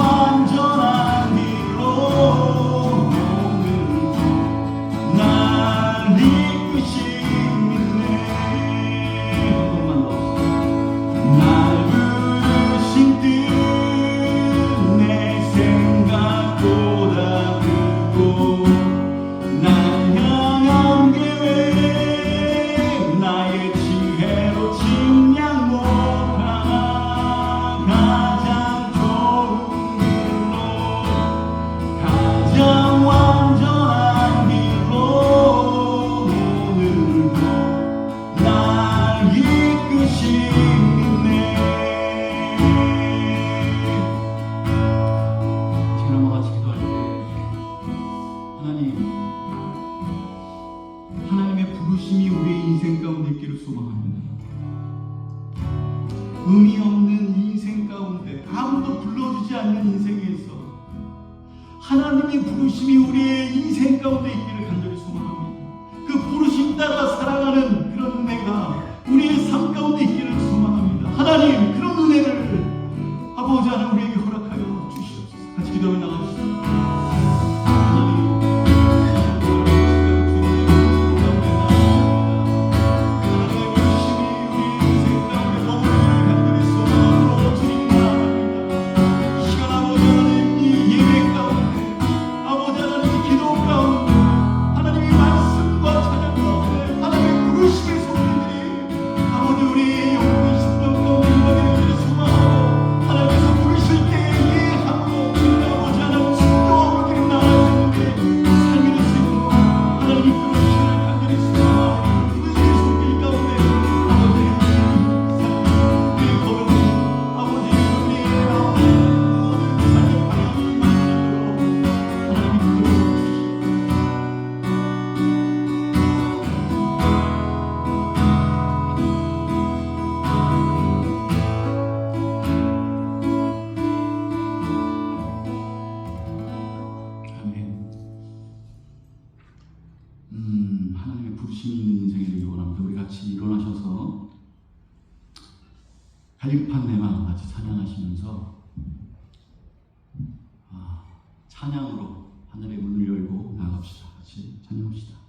완전한 길로 의미 없는 인생 가운데 아무도 불러주지 않는 인생에서 하나님의 부르심이 우리의 인생 가운데 있기를 간절히 소망합니다. 그 부르심 따라 살아가는 그런 은혜가 우리의 삶 가운데 있기를 소망합니다. 하나님, 그런 은혜를 아버지 하나님 우리에게 허락하여 주시옵소서. 같이 기도하며 나가주시죠. 하나님의 부르심이 있는 인생이 되길 원합니다. 우리 같이 일어나셔서 갈급한 내 마음 같이 찬양하시면서 찬양으로 하늘의 문을 열고 나갑시다. 같이 찬양합시다.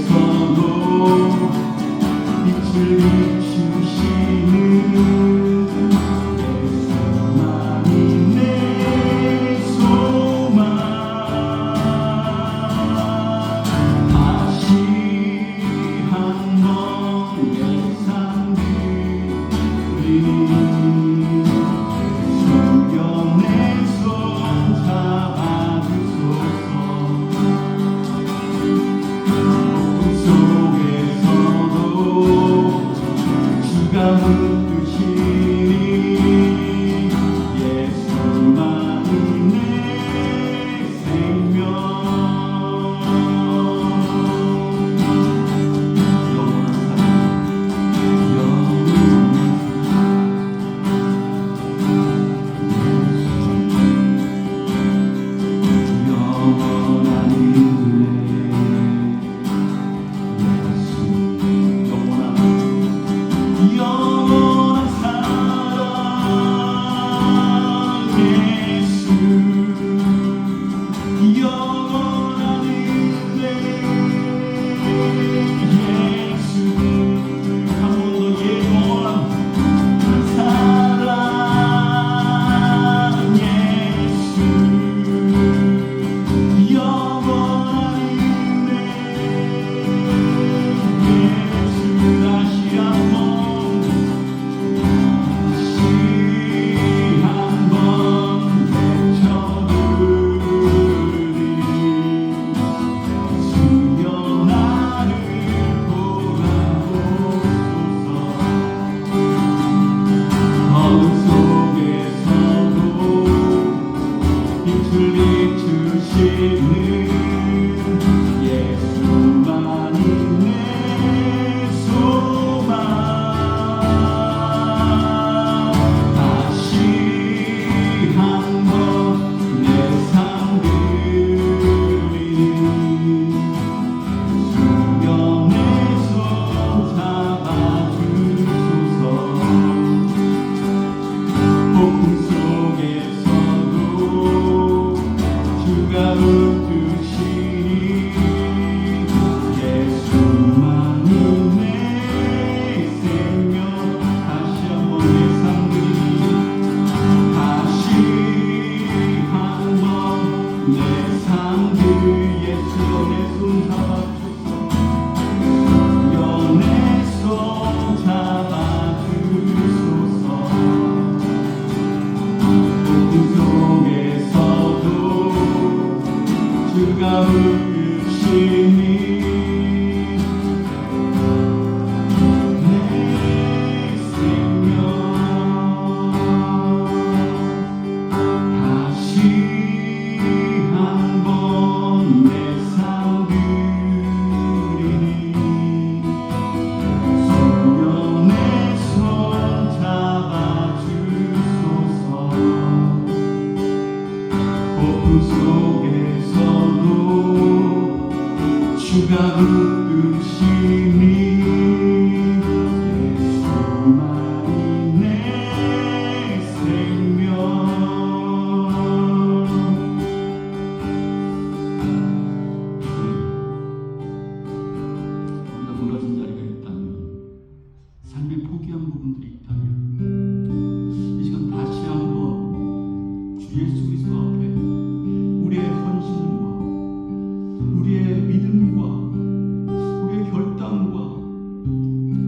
속에서도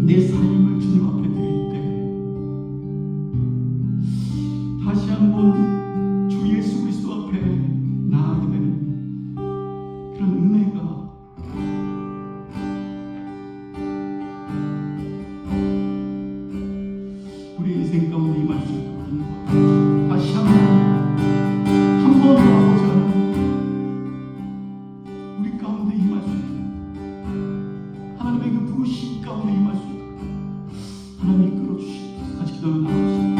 내 삶을 주님 앞에 드릴 때 다시 한번 주 예수 그리스도 앞에 나아가게 되는 그런 은혜가 우리 인생 가운데 임할 수 있도록 하는 것. 다시 한 번 더 아버지 하나님 우리 가운데 임할 수 있도록 하나님의 그 부르심 가운데 임할 수 있도록 하나님 이끌어 주시옵소서. 같이 기도를 나누겠습니다.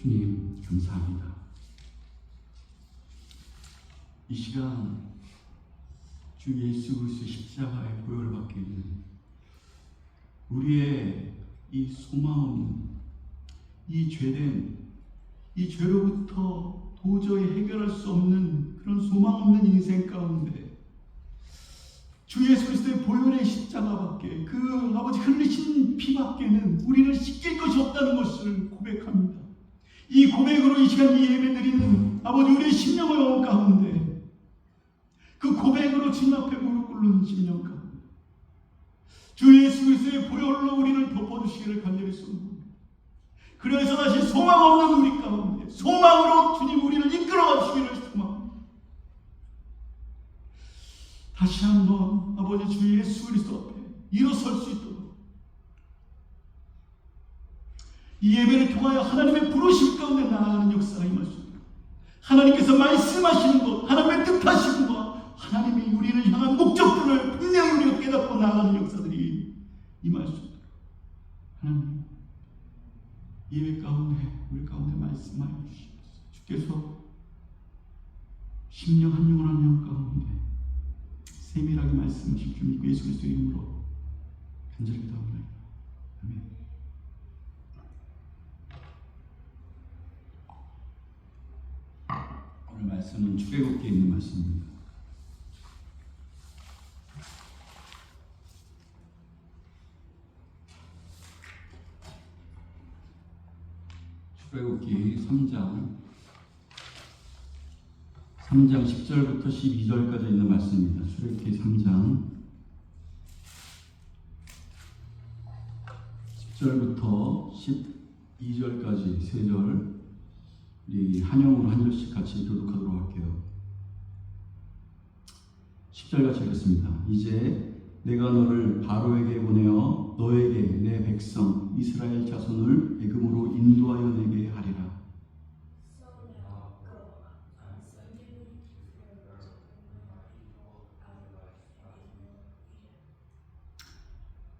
주님 감사합니다. 이 시간 주 예수 그리스도의 십자가의 보혈을 받게 되는 우리의 이 소망은 이 죄된 이 죄로부터 도저히 해결할 수 없는 그런 소망 없는 인생 가운데 주 예수 그리스도의 보혈의 십자가밖에 그 아버지 흘리신 피밖에는 우리를 씻길 것이 없다는 것을 고백합니다. 이 고백으로 이 시간 이 예배 드리는 아버지 우리의 심령의 가운데 그 고백으로 주님 앞에 무릎 꿇는 심령 가운데 주 예수 그리스도의 보혈로 우리를 덮어주시기를 간절히 소원합니다. 그래서 다시 소망 없는 우리 가운데 소망으로 주님 우리를 이끌어 가시기를 소망합니다. 다시 한번 아버지 주 예수 그리스도 앞에 일어설 수 있도록 이 예배를 통하여 하나님의 부르심 가운데 나아가는 역사가 임할 수 있도록 하나님께서 말씀하시는 것, 하나님의 뜻하시는 것, 하나님이 우리를 향한 목적들을 분명히 우리가 깨닫고 나아가는 역사들이 임할 수 있도록 하나님 예배 가운데 우리 가운데 말씀하여 주시옵소서. 주께서 심령 한 영혼 한 영혼 가운데 세밀하게 말씀하실 줄 믿고 예수 그리스도의 이름으로 간절히 기도합니다. 아멘. 오늘 말씀은 출애굽기에 있는 말씀입니다. 출애굽기 3장 10절부터 12절까지 있는 말씀입니다. 출애굽기 3장 10절부터 12절까지 3절 우리 한영으로 한 절씩 같이 교독하도록 할게요. 10절 같이 읽겠습니다. 이제 내가 너를 바로에게 보내어 너에게 내 백성 이스라엘 자손을 애굽으로 인도하여 내게 하리라.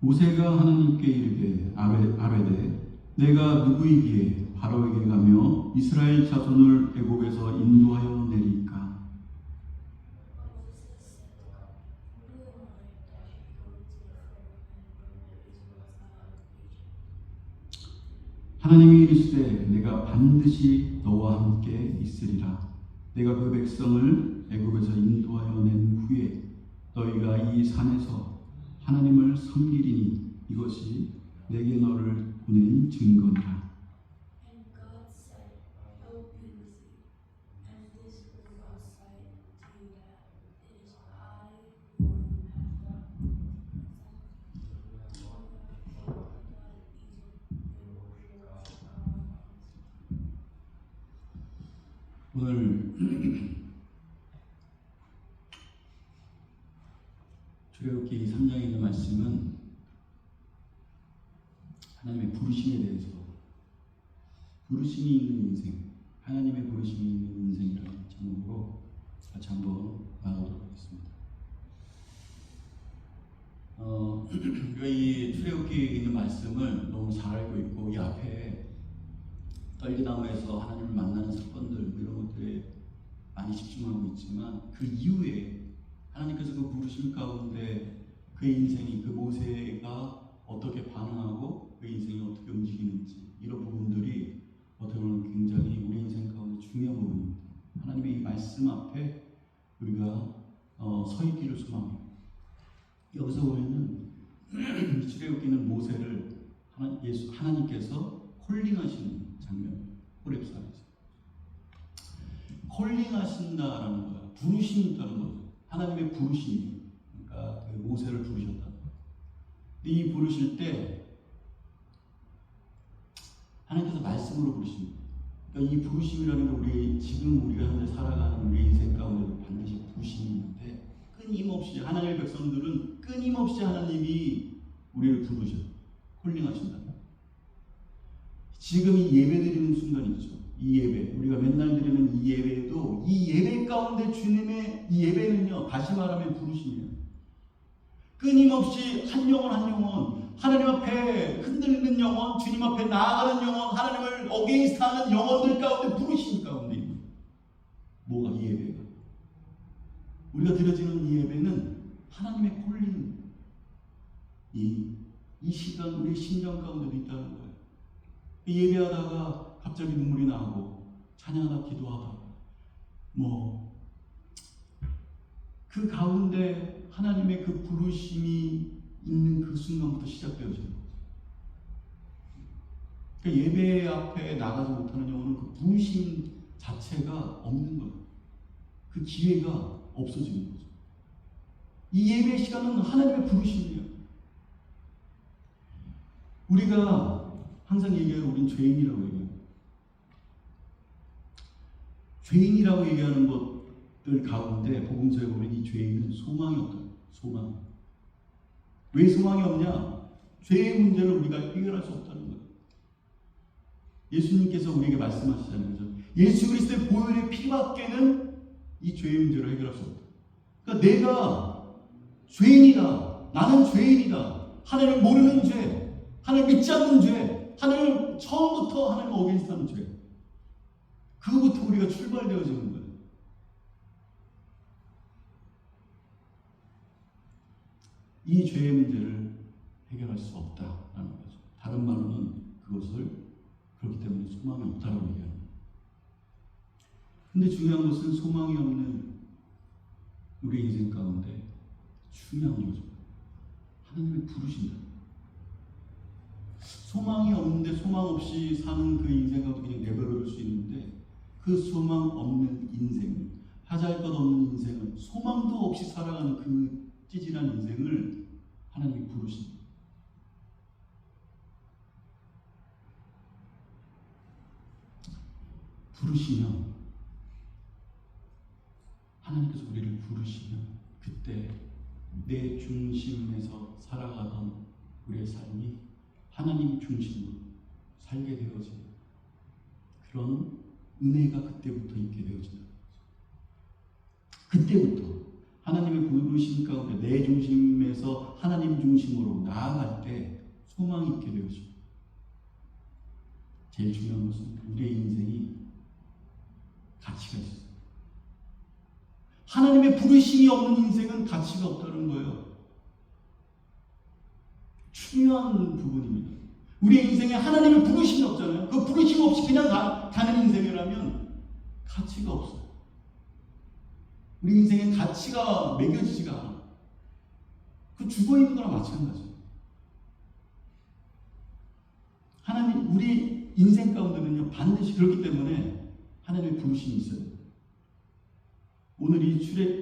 모세가 하나님께 이르되 아뢰되 내가 누구이기에 바로에게 가며 이스라엘 자손을 애굽에서 인도하여 내리까? 하나님이 이르시되 내가 반드시 너와 함께 있으리라. 내가 그 백성을 애굽에서 인도하여 낸 후에 너희가 이 산에서 하나님을 섬기리니 이것이 내게 너를 보낸 증거니라. 오늘 출애굽기 3장에 있는 말씀은 하나님의 부르심에 대해서 부르심이 있는 인생, 하나님의 부르심이 있는 인생이라는 제목으로 같이 한번 나가도록 하겠습니다. 우리가 이 출애굽기에 있는 말씀을 너무 잘 알고 있고 이 앞에 떨기나무에서 하나님을 만나는 사건들 이런 것들에 많이 집중하고 있지만 그 이후에 하나님께서 그 부르심 가운데 그의 인생이 그 모세가 어떻게 반응하고 그 인생이 어떻게 움직이는지 이런 부분들이 어떻게 보면 굉장히 우리 인생 가운데 중요한 부분입니다. 하나님의 이 말씀 앞에 우리가 서 있기를 소망합니다. 여기서 보면은 출애굽기는 모세를 하나님께서 콜링하시는 장면, 호렙산에서 콜링하신다라는 거야. 부르심이 있다는 거죠. 하나님의 부르심이. 그러니까 그 모세를 부르셨다. 이 부르실 때 하나님께서 말씀으로 부르십니다. 그러니까 이 부르심이라는 게 지금 우리가 현재 살아가는 우리 인생 가운데도 반드시 부르심이 있는데 끊임없이 하나님의 백성들은 끊임없이 하나님이 우리를 부르셔. 콜링하신다. 지금 이 예배 드리는 순간 있죠. 이 예배, 우리가 맨날 드리는 이 예배도 이 예배 가운데 주님의 이 예배는요, 다시 말하면 부르심이에요. 끊임없이 한 영혼 한 영혼 하나님 앞에 흔들리는 영혼, 주님 앞에 나아가는 영혼, 하나님을 어게인스트하는 영혼들 가운데 부르심 가운데 있는 뭐가 이 예배가? 우리가 드려지는 이 예배는 하나님의 콜링, 이 시간 우리의 심령 가운데도 있다는 거예요. 예배하다가 갑자기 눈물이 나고 찬양하다 기도하다 그 가운데 하나님의 그 부르심이 있는 그 순간부터 시작되어지는 거죠. 그러니까 예배 앞에 나가지 못하는 영혼은 그 부르심 자체가 없는 거예요. 그 기회가 없어지는 거죠. 이 예배 시간은 하나님의 부르심이에요. 우리가 항상 얘기하는 우린 죄인이라고 얘기해요. 죄인이라고 얘기하는 것들 가운데 복음서에 보면 이 죄인은 소망이 없다. 소망. 왜 소망이 없냐? 죄의 문제를 우리가 해결할 수 없다는 거예요. 예수님께서 우리에게 말씀하시자는 거죠. 예수 그리스도의 보혈의 피밖에는 이 죄의 문제를 해결할 수 없다. 그러니까 내가 죄인이다. 나는 죄인이다. 하나님을 모르는 죄, 하나님을 믿지 않는 죄, 하나님을 처음부터 하나님을 어게인스트하는 죄. 그거부터 우리가 출발되어지는 거예요. 이 죄의 문제를 해결할 수 없다라는 거죠. 다른 말로는 그것을 그렇기 때문에 소망이 없다라고 얘기하는 거예요. 근데 중요한 것은 소망이 없는 우리 인생 가운데 중요한 거죠. 하나님이 부르신다. 소망이 없는데 소망 없이 사는 그 인생 가운데 그냥 내버려둘 수 있는데 그 소망 없는 인생, 하잘 것 없는 인생을 소망도 없이 살아가는 그 찌질한 인생을 하나님이 부르신다. 부르시면 하나님께서 우리를 부르시면 그때 내 중심에서 살아가던 우리의 삶이 하나님 중심으로 살게 되어지는 그런 은혜가 그때부터 있게 되어진다. 그때부터 하나님의 부르심 가운데 내 중심에서 하나님 중심으로 나아갈 때 소망이 있게 되어지고 제일 중요한 것은 우리의 인생이 가치가 있어요. 하나님의 부르심이 없는 인생은 가치가 없다는 거예요. 중요한 부분입니다. 우리의 인생에 하나님의 부르심이 없잖아요. 그 부르심 없이 그냥 가는 인생이라면 가치가 없어요. 우리 인생에 가치가 매겨지지가 않아. 그 죽어있는 거랑 마찬가지예요. 하나님, 우리 인생 가운데는요, 반드시 그렇기 때문에 하나님의 부르심이 있어요. 오늘 이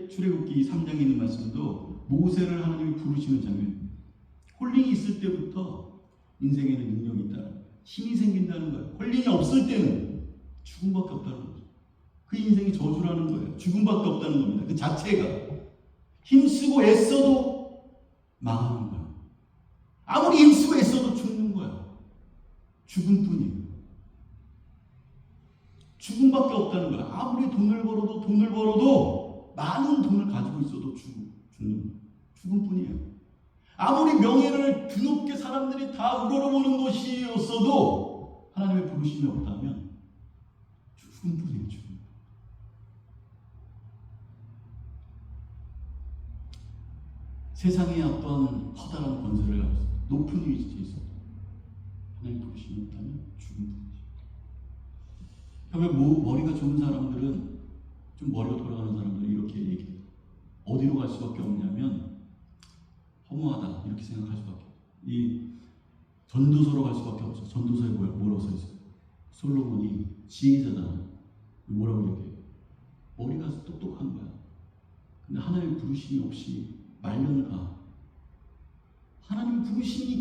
출애굽기 3장에 있는 말씀도 모세를 하나님이 부르시는 장면. 홀링이 있을 때부터 인생에는 능력이 있다. 힘이 생긴다는 거예요. 홀링이 없을 때는 죽음밖에 없다는 거죠. 그 인생이 저주라는 거예요. 죽음밖에 없다는 겁니다. 그 자체가. 힘쓰고 애써도 망하는 거예요. 아무리 힘쓰고 애써도 죽는 거예요. 죽음뿐이에요. 죽음밖에 없다는 거예요. 아무리 돈을 벌어도 많은 돈을 가지고 있어도 죽는 거예요. 죽음뿐이에요. 아무리 명예를 드높게 사람들이 다 우러러보는 것이었어도 하나님의 부르심이 없다면 죽음뿐이에요. 죽음. 세상에 어떤 커다란 권세를 가지고 높은 위치에 있어도 하나님의 부르심이 없다면 죽음뿐이죠. 머리가 좋은 사람들은 좀 머리가 돌아가는 사람들은 이렇게 얘기해요. 어디로 갈 수밖에 없냐면 허무하다 이렇게 생각할 수밖에 없어요. 이 전도서로 갈 수밖에 없어요. 전도서에 뭐라고 써 있어요? 솔로몬이 지혜자다. 뭐라고 얘기해요? 머리가 똑똑한 거야. 근데 하나님의 부르심이 없이 말년을 가. 하나님의 부르심이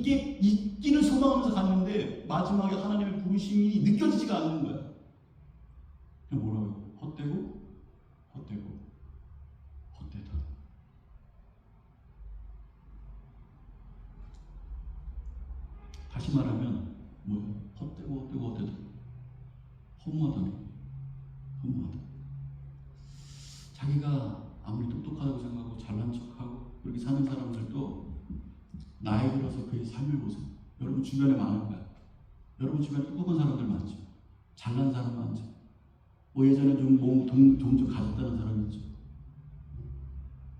있기를 소망하면서 갔는데 마지막에 하나님의 부르심이 느껴지지가 않는 거야. 그냥 뭐라고? 헛되고 헛되다. 다시 말하면 뭐예요? 헛되고 헛되다. 허무하다. 자기가 아무리 똑똑하다고 생각하고 잘난 척하고 그렇게 사는 사람들도 나이 들어서 그의 삶을 보세요. 주변에 많을 거야. 여러분 주변에 똑똑한 사람들 많죠. 잘난 사람 많죠. 뭐 예전에 좀 가졌다는 사람 있죠.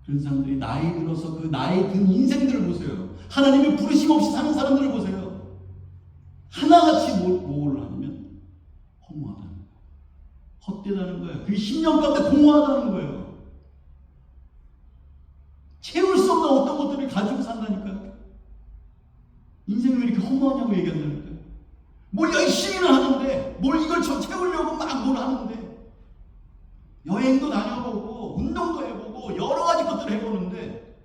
그런 사람들이 나이 들어서 그 나이 든 인생들을 보세요. 하나님의 부르심 없이 사는 사람들을 보세요. 하나같이 뭘 하냐면 허무하다는 거예요. 헛되다는 거예요. 그 10년 가운데 공허하다는 거예요. 채울 수 없는 어떤 것들을 가지고 산다니까요. 인생이 왜 이렇게 허무하냐고 얘기한다니까요. 뭘 열심히는 하는데 뭘 이걸 채우려고 막 뭘 하는데 여행도 다녀보고 운동도 해보고 여러 가지 것들을 해보는데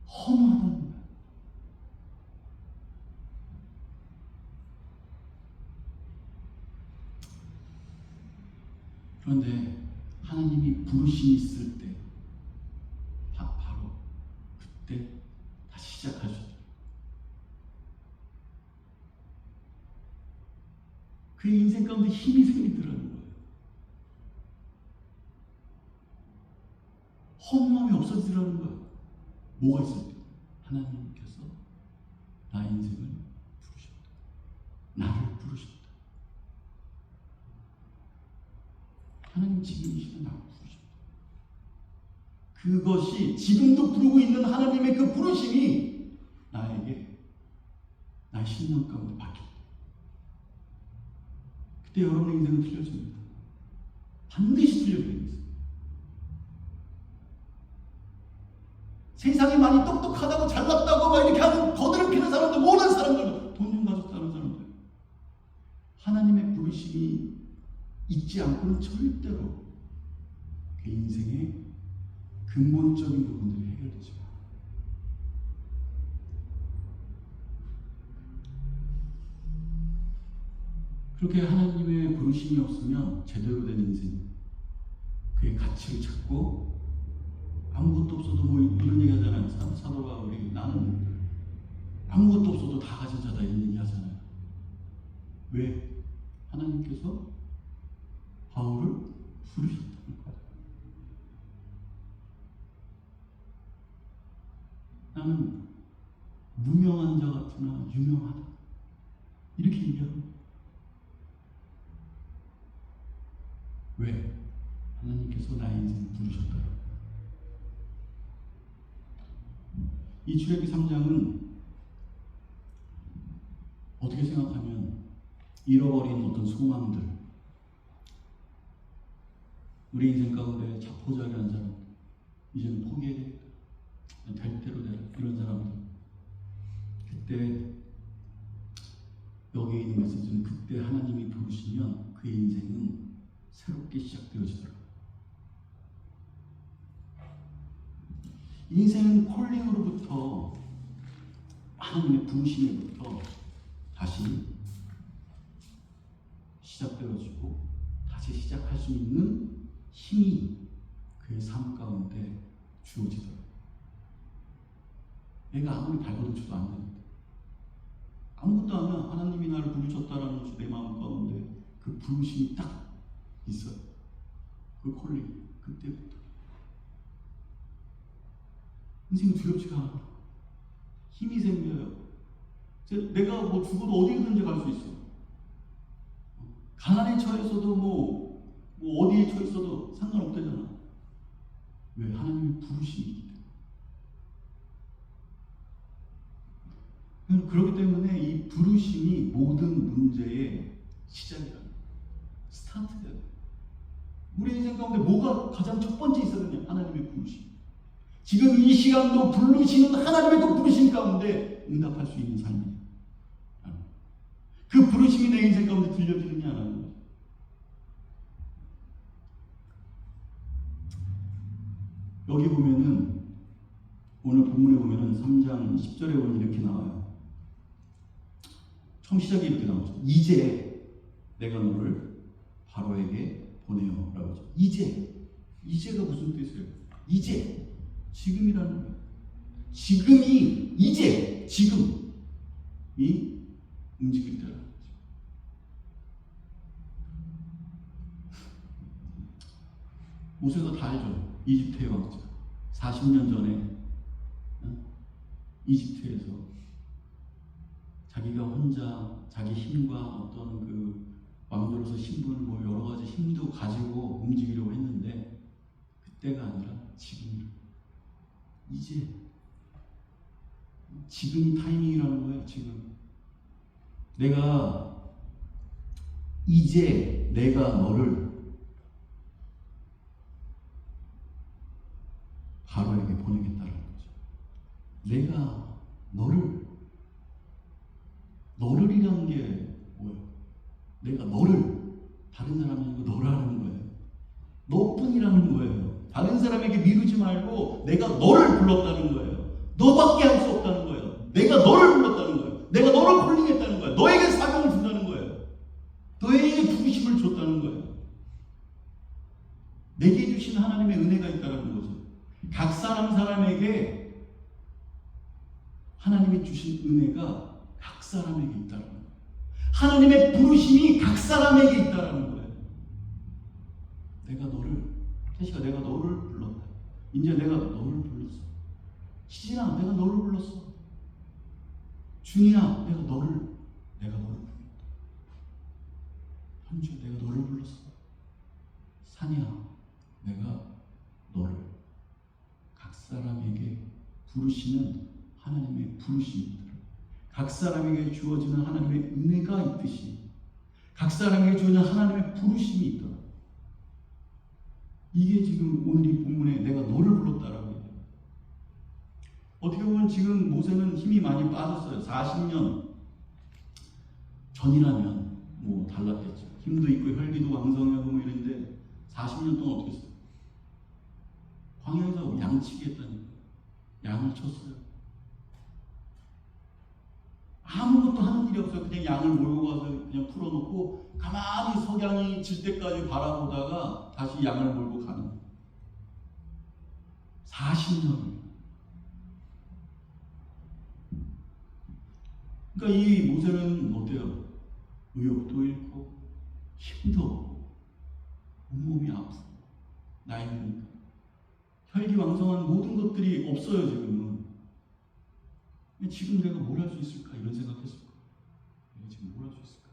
허무하다는 거예요. 그런데 하나님이 부르심이 있을 때 바로 그때 다시 시작하죠. 그의 인생 가운데 힘이 생기더라는 거예요. 허무함이 없어지더라는 거예요. 뭐가 있을 때? 하나님께서 나의 인생을 부르셨다. 나를 부르셨다. 하나님 지금 이 시간 나를 부르셨다. 그것이 지금도 부르고 있는 하나님의 그 부르심이 나에게 나의 신념 가운데 박혔다. 그때 여러분의 인생은 틀려집니다. 반드시 틀려집니다. 세상이 많이 똑똑하다고 잘났다고 막 이렇게 하는 거드럽히는 사람들, 모든 사람들, 돈 좀 가졌다는 사람들, 하나님의 부르심이 있지 않고는 절대로 그 인생의 근본적인 부분들이 해결되지 않아요. 그렇게 하나님의 부르심이 없으면 제대로 된 인생, 그의 가치를 찾고 아무것도 없어도 뭐 이런 얘기 하잖아요. 사도가 우리 나는 아무것도 없어도 다 가진 자다 이런 얘기 하잖아요. 왜? 하나님께서 바울을 부르셨다는 거예요. 나는 무명한 자 같으나 유명하다 이렇게 얘기하는 거예요. 왜? 하나님께서 나의 인생을 부르셨다. 이 출애굽기 3장은 어떻게 생각하면 잃어버린 어떤 소망들, 우리 인생 가운데 자포자기한 사람, 이제는 포기해야 되겠다, 될 대로 되라, 이런 사람들, 그때 여기에 있는 메시지는 그때 하나님이 부르시면 그의 인생은 새롭게 시작되어지더라고요. 인생은 콜링으로부터 하나님의 부르심으로부터 다시 시작되어지고 다시 시작할 수 있는 힘이 그의 삶 가운데 주어지더라고요. 내가 아무리 발버둥 쳐도 안 됩니다. 아무것도 안 하면 하나님이 나를 부르셨다라는 것이 내 마음 가운데 그 부르심이 딱 있어요. 그 콜링, 그때부터. 인생이 두렵지가 않아. 힘이 생겨요. 내가 뭐 죽어도 어디든지 갈 수 있어. 가난에 처해서도 뭐 어디에 처했어도 상관없다잖아. 왜? 하나님의 부르심이 있기 때문에. 그렇기 때문에 이 부르심이 모든 문제의 시작이라는 거예요. 스타트예요. 우리 인생 가운데 뭐가 가장 첫 번째 있어야 되냐? 하나님의 부르심. 지금 이 시간도 부르시는 하나님의 그 부르심 가운데 응답할 수 있는 삶이에요. 그 부르심이 내 인생 가운데 들려지느냐 안 하는 거죠. 여기 보면은 오늘 본문에 보면은 3장 10절에 보면 이렇게 나와요. 처음 시작이 이렇게 나오죠. 이제 내가 너를 바로에게 보내요 라고 하죠. 이제가 무슨 뜻이에요? 이제 지금이라는 거예요. 지금이 이제 지금이 움직일 때라는 거죠. 모세가 다 알죠. 이집트의 왕자 40년 전에 이집트에서 자기가 혼자 자기 힘과 어떤 그 왕조로서 신분을 뭐 여러 가지 힘도 가지고 움직이려고 했는데 그때가 아니라 지금이라. 이제 지금이 타이밍이라는 거예요. 지금 이제 내가 너를 바로에게 보내겠다는 거죠. 내가 너를이라는 게 뭐예요? 내가 너를, 다른 사람이 아니고 너라는 거예요. 너뿐이라는 거예요. 다른 사람에게 미루지 말고 내가 너를 불렀다는 거예요. 너밖에 할 수 없다는 거예요. 내가 너를 불렀다는 거예요. 내가 너를 콜링했다는 거예요. 너에게 사명을 준다는 거예요. 너에게 부르심을 줬다는 거예요. 내게 주신 하나님의 은혜가 있다는 거죠. 각 사람에게 하나님이 주신 은혜가 각 사람에게 있다는 거예요. 하나님의 부르심이 각 사람에게 있다는 거예요. 태식아, 내가 너를 불렀다. 이제 내가 너를 불렀어. 시진아, 내가 너를 불렀어. 준이야, 내가 너를 불렀다. 현주야, 내가 너를 불렀어. 산이야, 내가 너를. 각 사람에게 부르시는 하나님의 부르심이 있더라. 각 사람에게 주어지는 하나님의 은혜가 있듯이 각 사람에게 주어지는 하나님의 부르심이 있더라. 이게 지금 오늘 이 본문에 내가 너를 불렀다라고 해요. 어떻게 보면 지금 모세는 힘이 많이 빠졌어요. 40년 전이라면 뭐 달랐겠죠. 힘도 있고 혈기도 왕성하고 뭐 이런데 40년 동안 어떻게 했어요? 광야에서 양치기 했다니까. 양을 쳤어요. 아무것도 하는 일이 없어요. 그냥 양을 몰고 가서 그냥 풀어놓고 가만히 석양이 질 때까지 바라보다가 다시 양을 몰고 가는 거예요. 40년. 그러니까 이 모세는 어때요? 의욕도 잃고 힘도 없고 온몸이 아프고 나이 드니까 혈기왕성한 모든 것들이 없어요. 지금 내가 뭘 할 수 있을까 이런 생각했을 거예요. 내가 지금 뭘 할 수 있을까?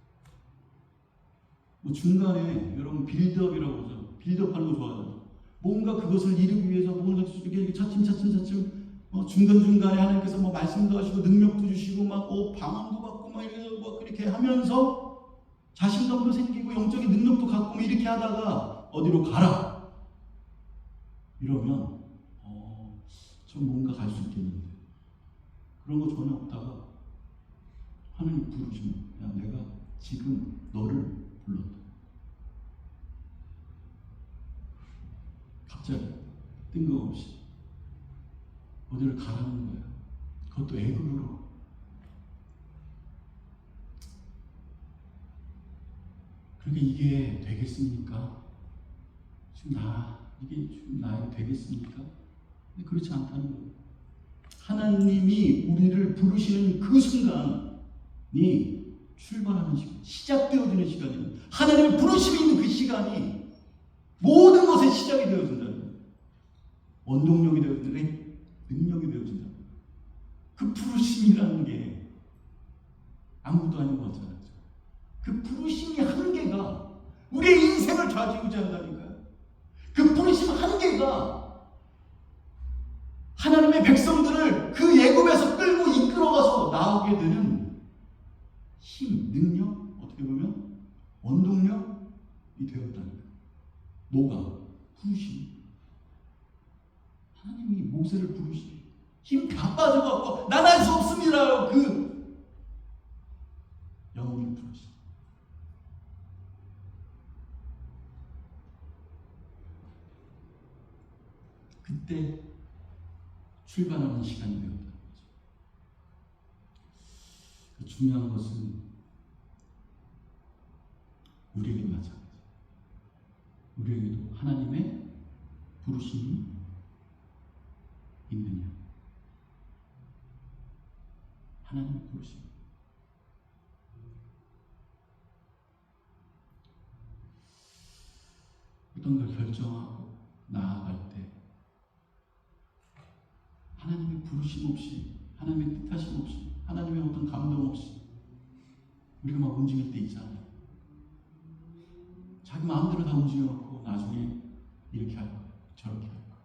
뭐 중간에 여러분 빌드업이라고 그러죠. 빌드업하는 거 좋아하잖아요. 뭔가 그것을 이루기 위해서 뭔가 이렇게 차츰 중간중간에 하나님께서 뭐 말씀도 하시고 능력도 주시고 막 방언도 받고 막 이래서 막 그렇게 하면서 자신감도 생기고 영적인 능력도 갖고 이렇게 하다가 어디로 가라 이러면 좀 뭔가 갈 수 있겠는데 그런 거 전혀 없다가 하나님 부르시면 야 내가 지금 너를 불렀다. 갑자기 뜬금없이 어디를 가라는 거예요. 그것도 애굽으로. 그러니까 이게 되겠습니까? 이게 지금 나에게 되겠습니까? 근데 그렇지 않다는 거예요. 하나님이 우리를 부르시는 그 순간이 출발하는 시간, 시작되어지는 시간이에요. 하나님의 부르심이 있는 그 시간이 모든 것의 시작이 되어진다는 거예요. 원동력이 되어진다. 능력이 되어진다. 그 부르심이라는 게 아무것도 아닌 것 같잖아요. 그 부르심이 한계가 우리의 인생을 좌지우지한다니까요. 그 부르심 한계가 하나님의 백성들을 그 애굽에서 끌고 이끌어가서 나오게 되는 힘, 능력, 어떻게 보면 원동력이 되었다니까요. 뭐가? 부르심. 하나님이 모세를 부르시니 힘 다 빠져갖고 난 할 수 없습니다. 그 영혼을 부르시니 그때 출발하는 시간이 되었다는 거죠. 중요한 것은 우리에게도 마찬가지예요. 우리에게도 하나님의 부르심이 있느냐. 하나님의 부르심. 어떤 걸 결정하고 나아갈 때 하나님의 부르심 없이, 하나님의 뜻하심 없이, 하나님의 어떤 감동 없이 우리가 막 움직일 때 있잖아요. 자기 마음대로 다 움직여놓고 나중에 이렇게 할 거야, 저렇게 할 거야.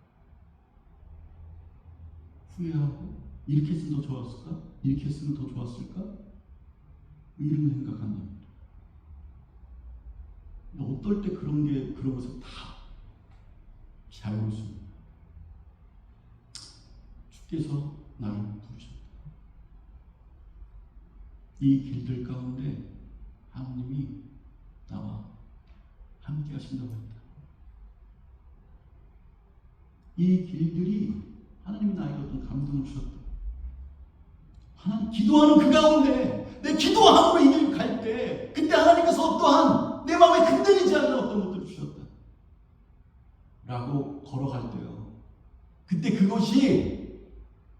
후회하고 이렇게 했으면 더 좋았을까? 이렇게 했으면 더 좋았을까? 이런 생각한답니다. 어떨 때 그런 것을 다 자유롭습니다. 주께서 나를 부르셨다. 이 길들 가운데 하나님이 나와 함께 하신다고 했다. 이 길들이 하나님이 나에게 어떤 감동을 주셨다. 하나님 기도하는 그 가운데 내 기도함으로 이 길 갈 때 그때 하나님께서 어떠한 내 마음에 흔들리지 않는 어떤 것들을 주셨다 라고 걸어갈 때요, 그때 그것이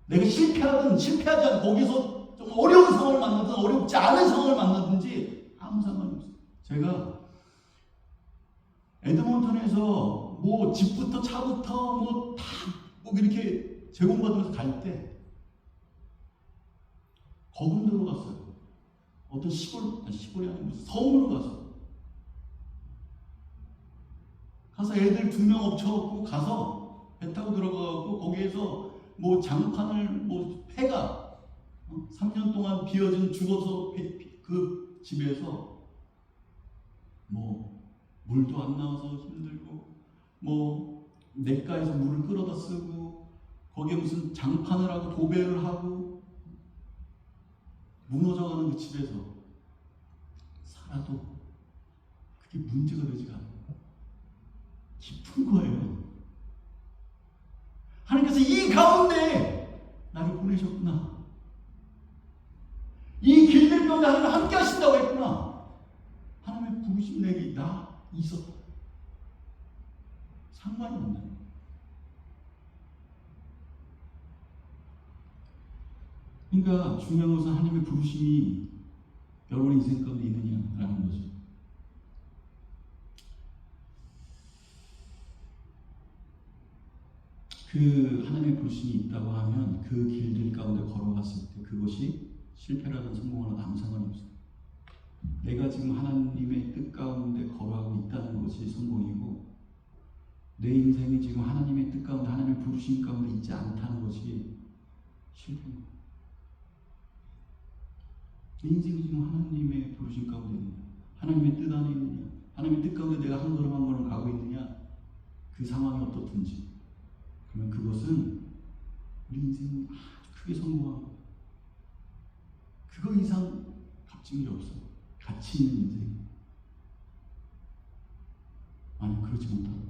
내가 실패하든 실패하지 않고 거기서 좀 어려운 상황을 만나든 어렵지 않은 상황을 만나든지 아무 상관이 없어요. 제가 에드먼턴에서 뭐 집부터 차부터 뭐 다 뭐 이렇게 제공받으면서 갈 때 거금도로 갔어요. 어떤 시골이 아니고 무슨 섬으로 가서 애들 2명 업쳐갖고 가서 배 타고 들어가고 거기에서 뭐 장판을 뭐 폐가 3년 동안 비어진 죽어서 그 집에서 뭐 물도 안 나와서 힘들고 뭐 냇가에서 물을 끌어다 쓰고 거기에 무슨 장판을 하고 도배를 하고 무너져가는 그 집에서 살아도 그게 문제가 되지가 않아요. 깊은 거예요. 하나님께서 이 가운데 나를 보내셨구나. 이 길들 가운데 하나님 함께 하신다고 했구나. 하나님의 부르심 내게 나 있었다. 상관이 없나요? 그러니까 중요한 것은 하나님의 부르심이 여러분의 인생 가운데 있느냐라는 거죠. 그 하나님의 부르심이 있다고 하면 그 길들 가운데 걸어갔을 때 그것이 실패라든 성공하든 아무 상관이 없어요. 내가 지금 하나님의 뜻 가운데 걸어가고 있다는 것이 성공이고 내 인생이 지금 하나님의 뜻 가운데 하나님의 부르심 가운데 있지 않다는 것이 실패입니다. 내 인생이 지금 하나님의 부르심 가운데 있느냐, 하나님의 뜻 안에 있느냐, 하나님의 뜻 가운데 내가 한 걸음 한 걸음 가고 있느냐, 그 상황이 어떻든지 그러면 그것은 우리 인생이 아주 크게 성공한 거예요. 그거 이상 값진 게 없어요. 가치 있는 인생. 아니 그렇지 못하고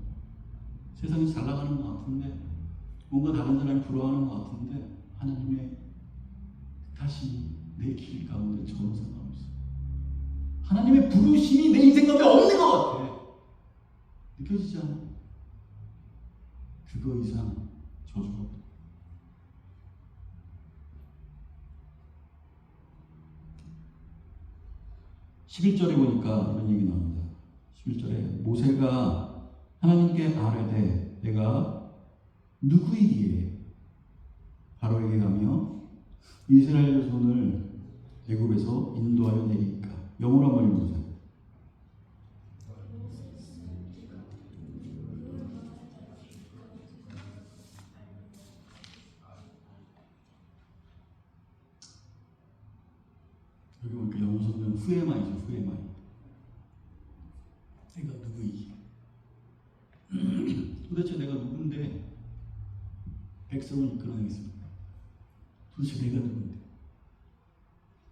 세상이 잘 나가는 것 같은데 뭔가 다른 사람이 부러워하는 것 같은데 하나님의 다시 내 길 가운데 전혀 상관없어요. 하나님의 부르심이 내 인생 가운데 없는 것 같아. 느껴지지 않아? 그거 이상 저주가 없다. (11절에) 보니까 이런 얘기 나옵니다. 11절에 모세가 하나님께 아뢰되 내가 누구이기에 바로에게 가며 이스라엘 자손을 애굽에서 인도하여 내리까. 영어로 한번 읽어보세요. 여기 보니까 영어 성경 후에마이죠. 후에마이. 내가 누구이기에. 도대체 내가 누군데 백성을 이끌어내겠습니까? 도대체 내가 누군데?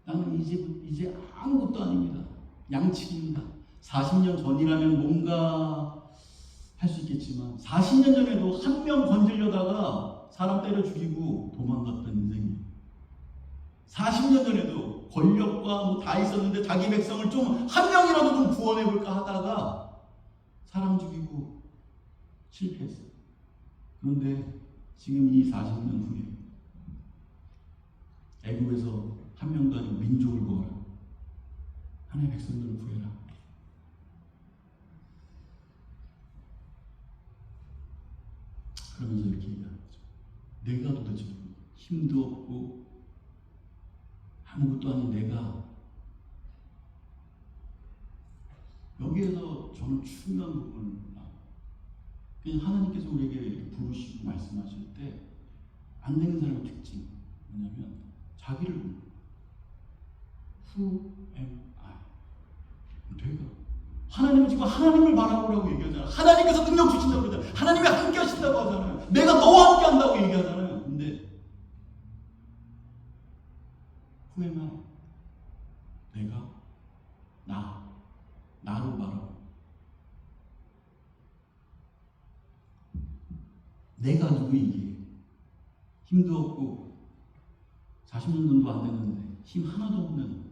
나는 이제 아무것도 아닙니다. 양치기입니다. 40년 전이라면 뭔가 할 수 있겠지만 40년 전에도 한 명 건지려다가 사람 때려 죽이고 도망갔던 인생이에요. 40년 전에도 권력과 뭐 다 있었는데 자기 백성을 좀 한 명이라도 좀 구원해볼까 하다가 사람 죽이고 실패했어요. 그런데 지금 이 40년 후에 애굽에서 한 명도 아니고 민족을 구하라. 하나님의 백성들을 구해라. 그러면서 이렇게 얘기하는 거죠. 내가 도대체 힘도 없고 아무것도 아닌 내가 여기에서 저는 중요한 부분을 그냥 하나님께서 우리에게 부르시고 말씀하실 때 안 되는 사람의 특징 뭐냐면 자기를 봅니다. Who am I? 내가 하나님은 지금 하나님을 바라보라고 얘기하잖아요. 하나님께서 능력 주신다고 그러잖아요. 하나님이 함께 하신다고 하잖아요. 내가 너와 함께 한다고 얘기하잖아요. 근데 Who am I? 내가 나를 바라보. 내가 누구이기에 힘도 없고 40년 정도 안 됐는데 힘 하나도 없는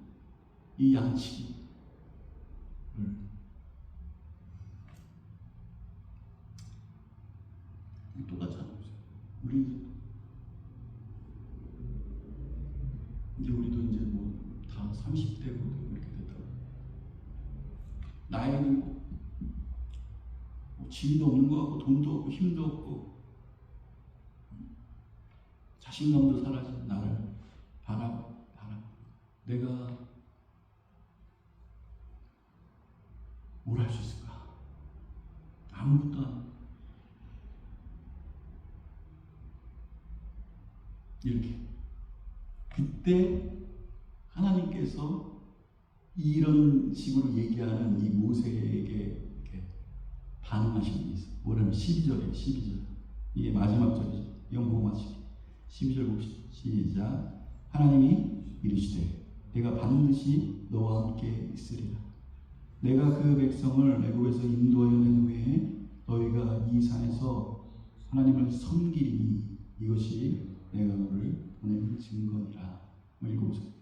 이 양치기를 똑같지 않으세요? 우리 이제 우리도 이제 뭐 다 30대고 이렇게 됐다고 나이는 뭐 지위도 없는 것 같고 돈도 없고 힘도 없고 자신감도 사라진 나를 바라 내가 뭘 할 수 있을까? 아무것도 안 이렇게 그때 하나님께서 이런 식으로 얘기하는 이 모세에게 이렇게 반응하시는 게 있어요. 뭐라면 12절이에요. 12절 이게 마지막 절이죠. 이건 보고 마치기 12절 봅시다. 시작. 하나님이 이르시되 내가 반드시 너와 함께 있으리라. 내가 그 백성을 애굽에서 인도하여 낸 후에 너희가 이 산에서 하나님을 섬기리니 이것이 내가 너를 보낸 증거니라. 읽어보세요.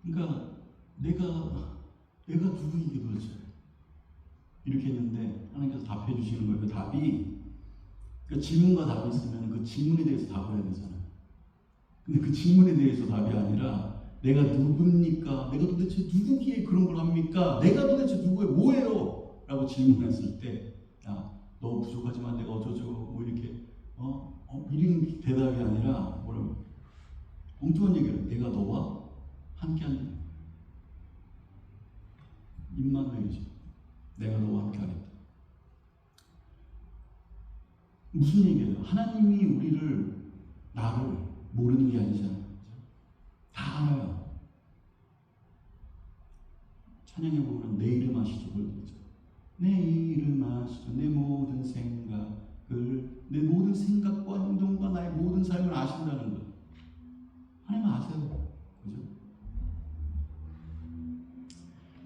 그러니까 내가 누구이게 도대체 이렇게 했는데 하나님께서 답해 주시는 거예요. 그 답이 그 질문과 답이 있으면 그 질문에 대해서 답을 해야 되잖아요. 근데 그 질문에 대해서 답이 아니라 내가 누굽니까? 내가 도대체 누구기에 그런 걸 합니까? 내가 도대체 누구예요? 뭐예요? 라고 질문했을 때 야, 너 부족하지만 내가 어쩌죠? 뭐 이렇게 이런 대답이 아니라 뭐라고 엉뚱한 얘기를 내가 너와 함께하는 임마누엘이죠. 내가 너와 함께하겠다. 무슨 얘기예요? 하나님이 나를 모르는 게 아니잖아요. 다 알아요. 찬양해 보면 내 이름 아시죠? 내 이름 아시죠? 내 모든 생각을 내 모든 생각과 행동과 나의 모든 삶을 아신다는 거예요. 하나님 아세요. 그죠?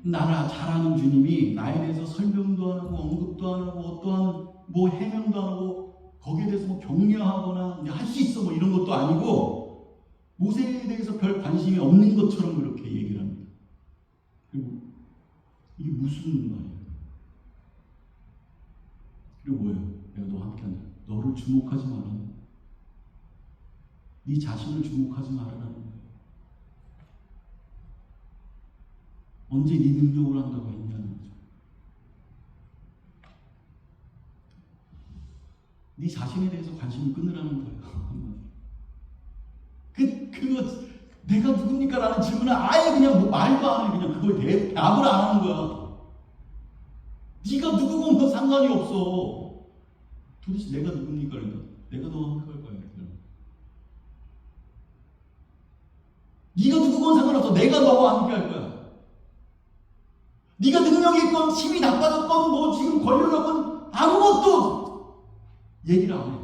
나를 잘 아는 주님이 나에 대해서 설명도 안 하고 언급도 안 하고 어떠한 뭐 해명도 안 하고 거기에 대해서 뭐 격려하거나 할 수 있어 뭐 이런 것도 아니고 모세에 대해서 별 관심이 없는 것처럼 그렇게 얘기를 합니다. 그리고 이게 무슨 말이에요? 그리고 뭐예요? 내가 너와 함께한다. 너를 주목하지 말라. 네 자신을 주목하지 말라는 거예요. 언제 네 능력으로 한다고 했냐는 거죠. 네 자신에 대해서 관심을 끊으라는 거예요. 그거 내가 누굽니까? 라는 질문을 아예 그냥 뭐 말도 안 해. 그냥 그거에 답을 안 하는 거야. 네가 누구고 뭐 상관이 없어. 도대체 내가 누굽니까? 그러니까 내가 너와 함께 할 거야. 네가 누구건 상관없어. 내가 너와 함께 할 거야. 네가 능력이 있건 힘이 나빠졌건 뭐 지금 걸려졌건 아무것도 얘기를 안 해.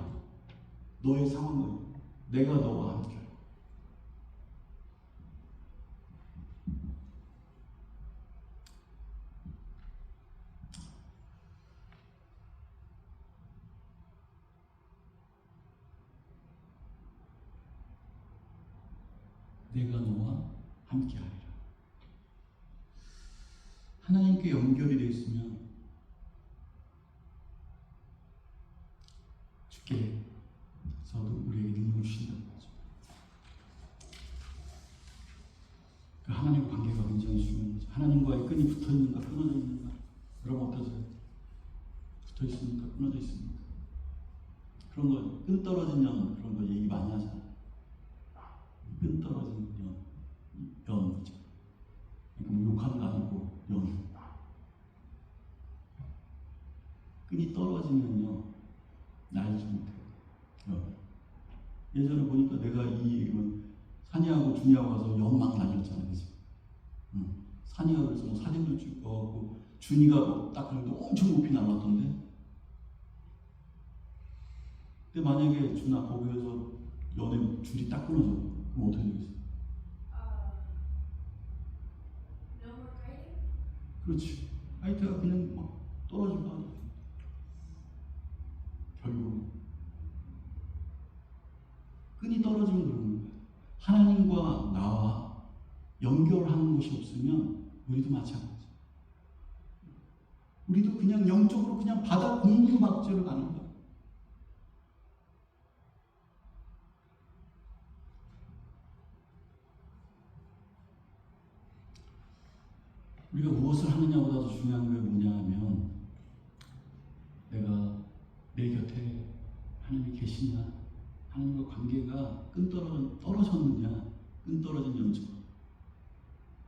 너의 상황은 내가 너와 함께 할 거야. 내가 너와 함께 하리라. 하나님께 연결이 되어 있으면 주께서도 우리에게 능력을 주신다는 거죠. 하나님과 관계가 굉장히 중요한 거죠. 하나님과의 끈이 붙어 있는가, 끊어져 있는가. 여러분 어떠세요? 붙어 있습니까? 끊어져 있습니까? 그런 거, 끈 떨어진 연, 그런 거 얘기 많이 하잖아요. 끈 떨어진 연이죠. 그러니까 뭐 욕하는 거 아니고 연. 끈이 떨어지면요, 날지 못해요. 예전에 보니까 내가 이 얘기는 산이하고 준이하고 가서 연 막 날렸잖아요. 그치? 산이가 그래서 뭐 사진도 찍고, 준이가 뭐딱 그래도 엄청 높이 날랐던데. 근데 만약에 준아 거기에서 연애 줄이 딱 끊어져, 그럼 어떻게 되겠어? 그렇지. 하이트가 그냥 막 떨어질까 하죠. 결국 끈이 떨어지면 그러는 거예요. 하나님과 나와 연결하는 것이 없으면 우리도 마찬가지예요. 우리도 그냥 영적으로 그냥 바다 공부박제로 가는 거예요. 우리가 무엇을 하느냐보다도 중요한 게 뭐냐 하면 내가 내 곁에 하나님이 계시냐, 하나님과 관계가 떨어졌느냐, 끈 떨어진 연처럼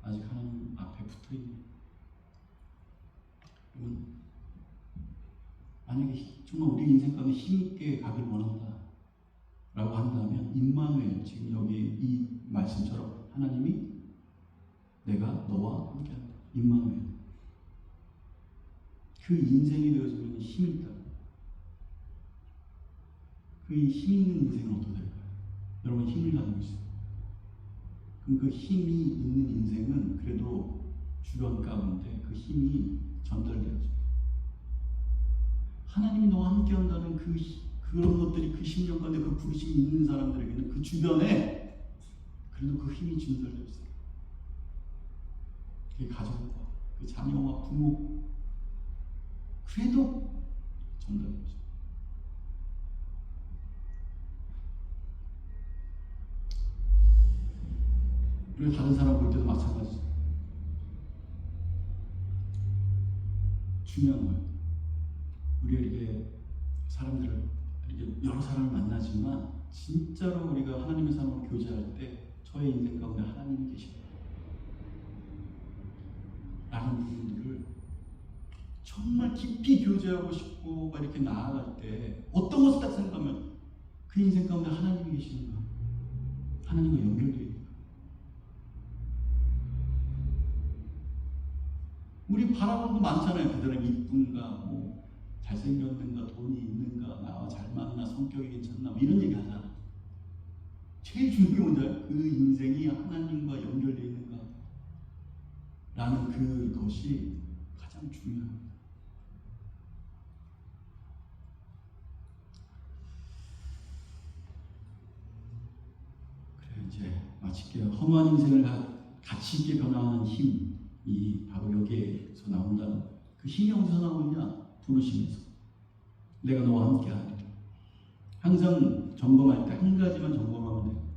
아직 하나님 앞에 붙어있냐. 만약에 정말 우리 인생 가운데 힘있게 가기를 원한다 라고 한다면 임마누엘, 지금 여기 이 말씀처럼 하나님이 내가 너와 함께한다. 임마누엘. 그 인생이 되어지면 힘이 있다. 그 힘 있는 인생은 어떻게 될까요? 여러분 힘을 가지고 있어요. 그럼 그 힘이 있는 인생은 그래도 주변 가운데 그 힘이 전달되어져요. 하나님이 너와 함께한다는 그런 것들이 그 심령 가운데 그 부르심이 있는 사람들에게는 그 주변에 그래도 그 힘이 전달되어져요. 그 가정과 그 자녀와 부모 그래도 전달되어져요. 우리가 다른 사람 볼 때도 마찬가지죠. 중요한 거예요. 우리가 이렇게 사람들을 이렇게 여러 사람을 만나지만 진짜로 우리가 하나님의 사람으로 교제할 때 저의 인생 가운데 하나님이 계십니다. 라는 부분들을 정말 깊이 교제하고 싶고 막 이렇게 나아갈 때 어떤 것을 딱 생각하면 그 인생 가운데 하나님이 계시는가, 하나님과 연결되어 있는가. 우리 바라보는 거 많잖아요. 그 사람이 이쁜가, 뭐 잘생겼는가, 돈이 있는가, 나와 잘 맞나, 성격이 괜찮나, 뭐 이런 얘기 하잖아. 제일 중요한 게 뭔지 그 인생이 하나님과 연결되어 있는가 라는 그것이 가장 중요합니다. 그래, 이제 마칠게요. 허무한 인생을 가치 있게 변화하는 힘이 바로 여기에서 나온다는, 그 힘이 어디서 나오느냐? 부르심에서. 내가 너와 함께 하리라. 항상 점검할 때 한 가지만 점검하면 돼요.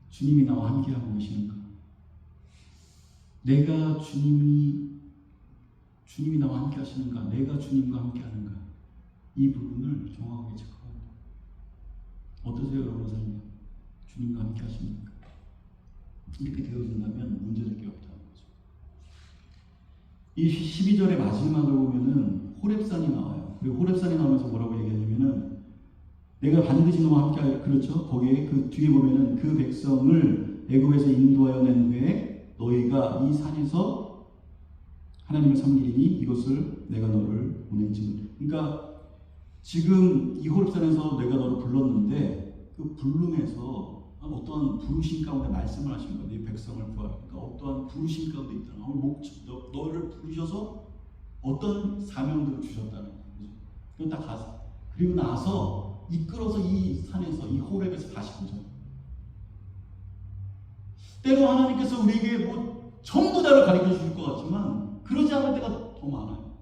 주님이 나와 함께 하고 계시는가? 내가 주님이 나와 함께 하시는가? 내가 주님과 함께 하는가? 이 부분을 정확하게 체크합니다. 어떠세요, 여러분 삶이? 주님과 함께 하십니까? 이렇게 되어진다면 문제될 게 없다는 거죠. 이 12절의 마지막을 보면은 호렙산이 나와요. 그리고 호렙산이 나오면서 뭐라고 얘기하냐면은 내가 반드시 너와 함께 하리라. 그렇죠? 거기에 그 뒤에 보면은 그 백성을 애굽에서 인도하여 낸 후에 너희가 이 산에서 하나님을 섬기리니 이것을 내가 너를 보낸지. 그러니까 지금 이 호렙산에서 내가 너를 불렀는데 그 부름에서 어떠한 부르심 가운데 말씀을 하신 거예요. 이 백성을 구하라. 그러니까 어떠한 부르심 가운데 있다는 거예요. 목적, 너를 부르셔서 어떤 사명들을 주셨다는 거죠. 그리고 딱 가서 그리고 나서 이끌어서 이 산에서 이 호렙에서 다시 보죠. 때로 하나님께서 우리에게 뭐 전부 다를 가르쳐 주실 것 같지만 그러지 않을 때가 더 많아요.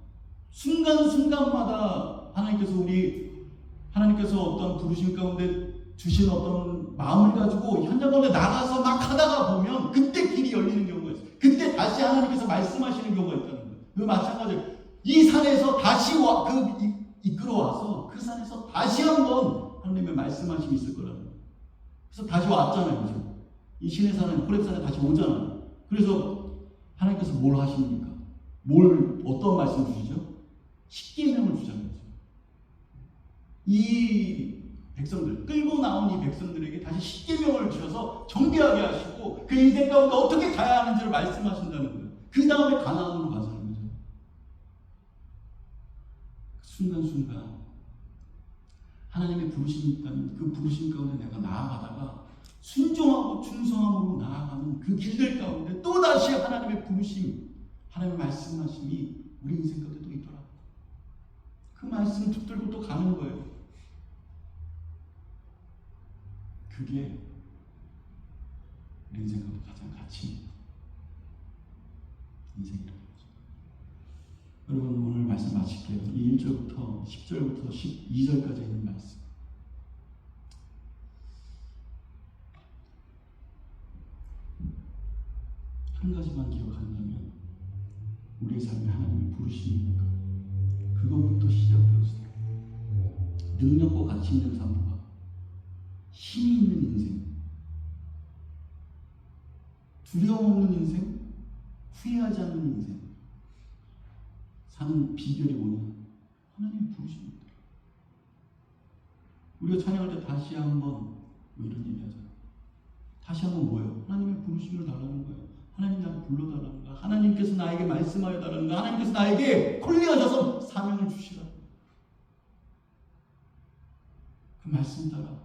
순간순간마다 하나님께서 어떤 부르심 가운데 주신 어떤 마음을 가지고 현장 가운데 나가서 막 하다가 보면 그때 길이 열리는 경우가 있어요. 그때 다시 하나님께서 말씀하시는 경우가 있다는 거예요. 그 마찬가지로 이 산에서 다시 이끌어와서 그 산에서 다시 한번 하나님의 말씀하심이 있을 거라는 거예요. 그래서 다시 왔잖아요. 그죠? 이 시내산에 호렙산에 다시 오잖아요. 그래서 하나님께서 뭘 하십니까? 어떤 말씀을 주시죠? 십계명을 주잖아요. 이 백성들, 끌고 나온 이 백성들에게 다시 십계명을 주셔서 정비하게 하시고 그 인생 가운데 어떻게 가야 하는지를 말씀하신다는 거예요. 그 다음에 가나안으로 가자는 거죠. 순간순간 하나님의 부르심이 있다면 그 부르심 가운데 내가 나아가다가 순종하고 충성함으로 나아가는 그 길들 가운데 또다시 하나님의 부르심, 하나님의 말씀하심이 우리 인생 가운데 또 있더라. 그 말씀 붙들고 또 가는 거예요. 그게 우리 인생 가운데 가장 가치 있는 인생이라는 거죠. 여러분, 오늘 말씀 마칠게요. 이 1절부터 10절부터 12절까지 있는 말씀. 한 가지만 기억한다면 우리의 삶에 하나님의 부르심이니까 그것부터 시작되었어요. 능력과 가치 있는 삶과 힘이 있는 인생, 두려움 없는 인생, 후회하지 않는 인생 사는 비결이 뭐냐? 하나님의 부르심입니다. 우리가 찬양할 때 다시 한번 뭐 이런 얘기 하잖아요. 다시 한번 뭐예요? 하나님의 부르심을 달라는 거예요. 하나님 나를 불러달라는 거야. 하나님께서 나에게 말씀하여 달라는 거야. 하나님께서 나에게 콜링하셔서 사명을 주시라는 거야. 그 말씀 따라,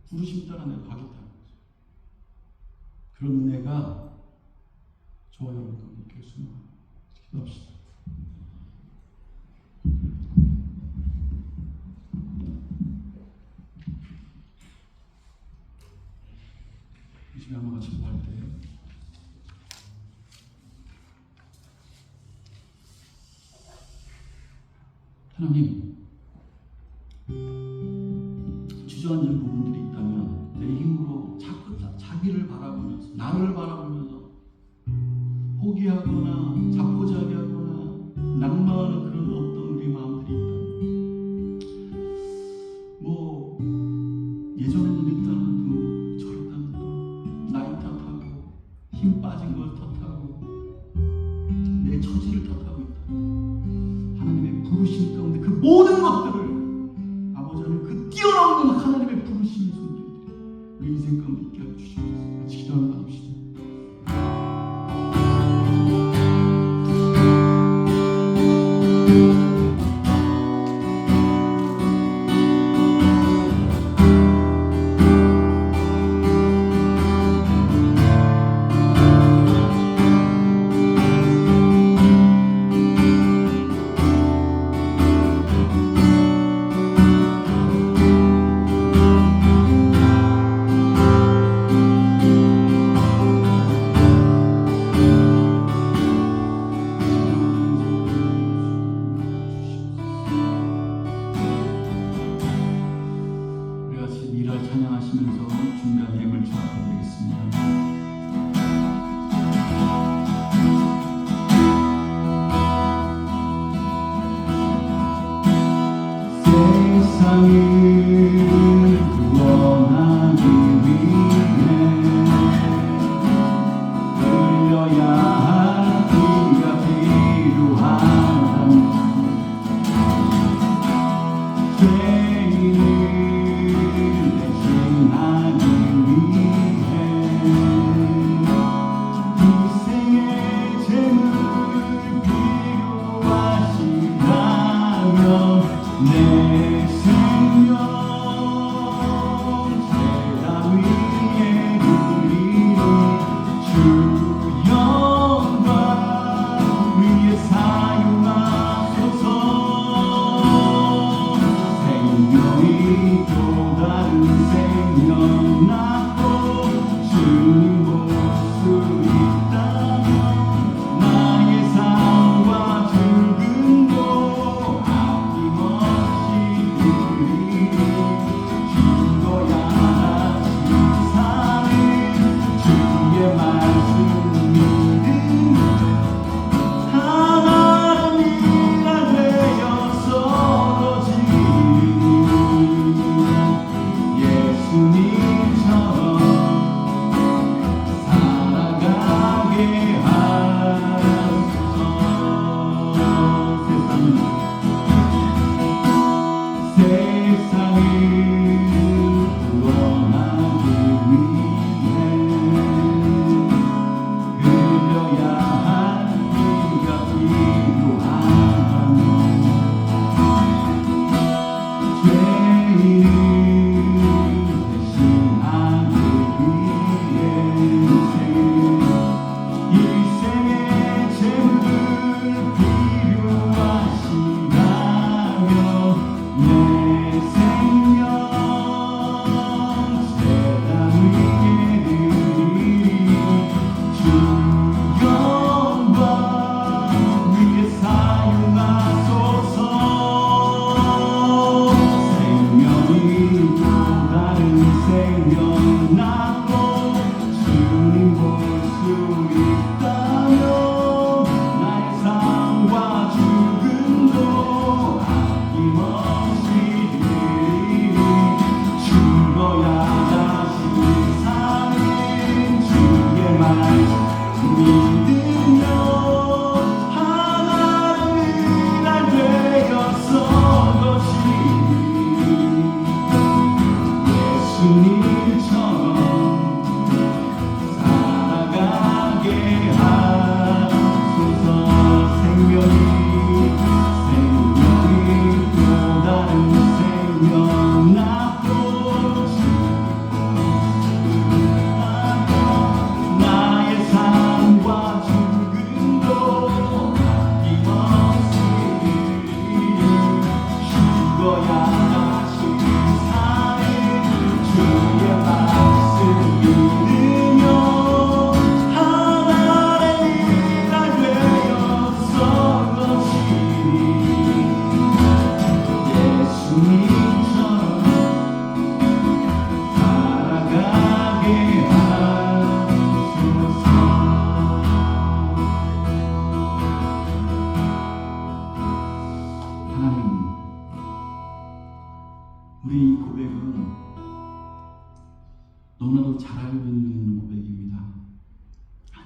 부르심 따라 내가 가겠다는 거죠. 그런 은혜가 저와 여러분과 함께 있습니다. 기도합시다. 이 시간 한번 같이 기도할 때 하나님, 주저앉은 부분들이 있다면 내 힘으로 자꾸 자기를 바라보면서 나를 바라보면서 포기하거나 자포자기하거나 낭망하는 그런 어떤 우리 마음들이 있다면 뭐 예전에는 이랬다는 둥 저랬다는 둥 나이 탓하고 힘 빠진 걸 탓하고 내 처지를 탓하고 있다. 하나님의 부르심 가운데 그 모든 것들을 아버지 하나님 그 뛰어넘는 하나님의 부르심의 손길들이 우리 인생 가운데 있게 하여 주시옵소서. 같이 기도하며 나눕시다.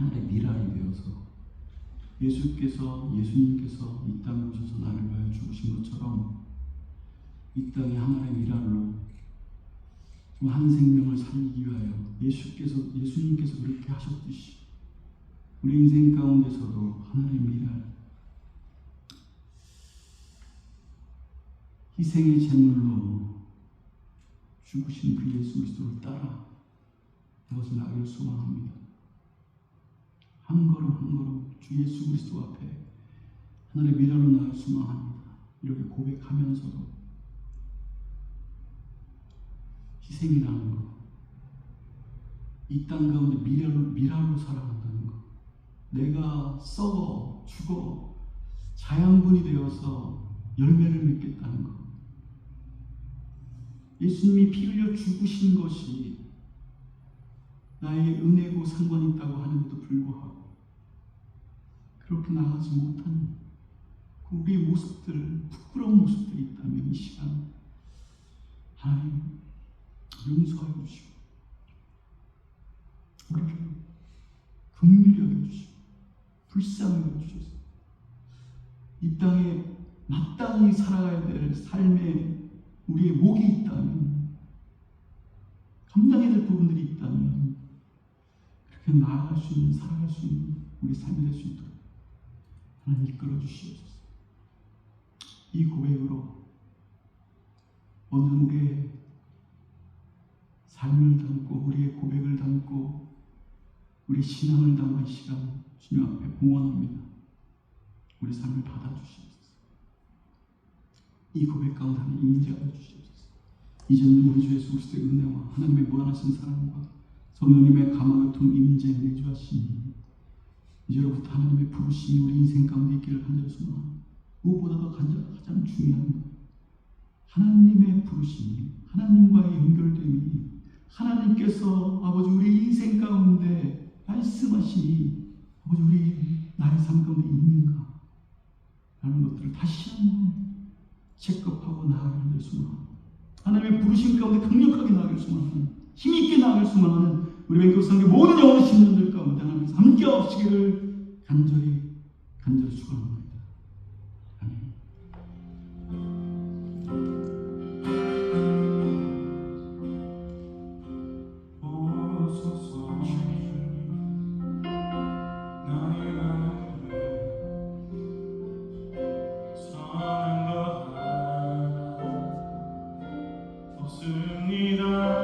하늘의 미랄이 되어서 예수님께서 이 땅에 오셔서 나를 위하여 죽으신 것처럼 이 땅에 하늘의 미랄로 한 생명을 살리기 위하여 예수님께서 그렇게 하셨듯이 우리 인생 가운데서도 하늘의 미랄, 희생의 제물로 죽으신 그 예수 그리스도를 따라 그것을 나가길 소망합니다. 한 걸음 한 걸음 주 예수 그리스도 앞에 하늘의 미랄로 나가길 소망합니다. 이렇게 고백하면서도 희생이라는 것, 이 땅 가운데 미랄로 살아간다는 것, 내가 썩어 죽어 자양분이 되어서 열매를 맺겠다는 것, 예수님이 피 흘려 죽으신 것이 나의 은혜고 상관이 있다고 하는데도 불구하고 그렇게 나가지 못한 우리의 모습들, 부끄러운 모습들이 있다면 이 시간 하나님 용서하여 주시고 우리를 긍휼히 여겨주시고 불쌍히 여겨주셔서 이 땅에 마땅히 살아가야 될 삶에 우리의 목이 있다면, 감당해야 될 부분들이 있다면 그렇게 나아갈 수 있는, 살아갈 수 있는 우리 삶이 될 수 있도록 하나님 이끌어 주시옵소서. 이 고백으로 오늘 우리의 삶을 담고 우리의 고백을 담고 우리 신앙을 담아 이 시간 주님 앞에 봉헌합니다. 우리 삶을 받아주시옵소서. 이 고백 가운데 하나님 임재하여 주시옵소서. 이제는 우리 주 예수 그리스도의 은혜와 하나님의 무한하신 사랑과 성령님의 감화교통 임재 내주하시니 이제로부터 하나님의 부르심이 우리 인생 가운데 있기를 간절히 소망합니다. 무엇보다도 가장 중요한 것, 하나님의 부르심이, 하나님과의 연결됨이, 하나님께서 아버지 우리 인생 가운데 말씀하시니 아버지 우리 나의 삶 가운데 있는가 라는 것들을 다시 한번 체크업하고 나아가길 소망합니다. 하나님의 부르심 가운데 강력하게 나아가길 소망하는, 힘있게 나아가길 소망하는 우리 맹교상의 모든 영혼의 신령들 가운데 하나님께서 함께 하시기를 간절히 축원합니다. 아멘. 없습니다.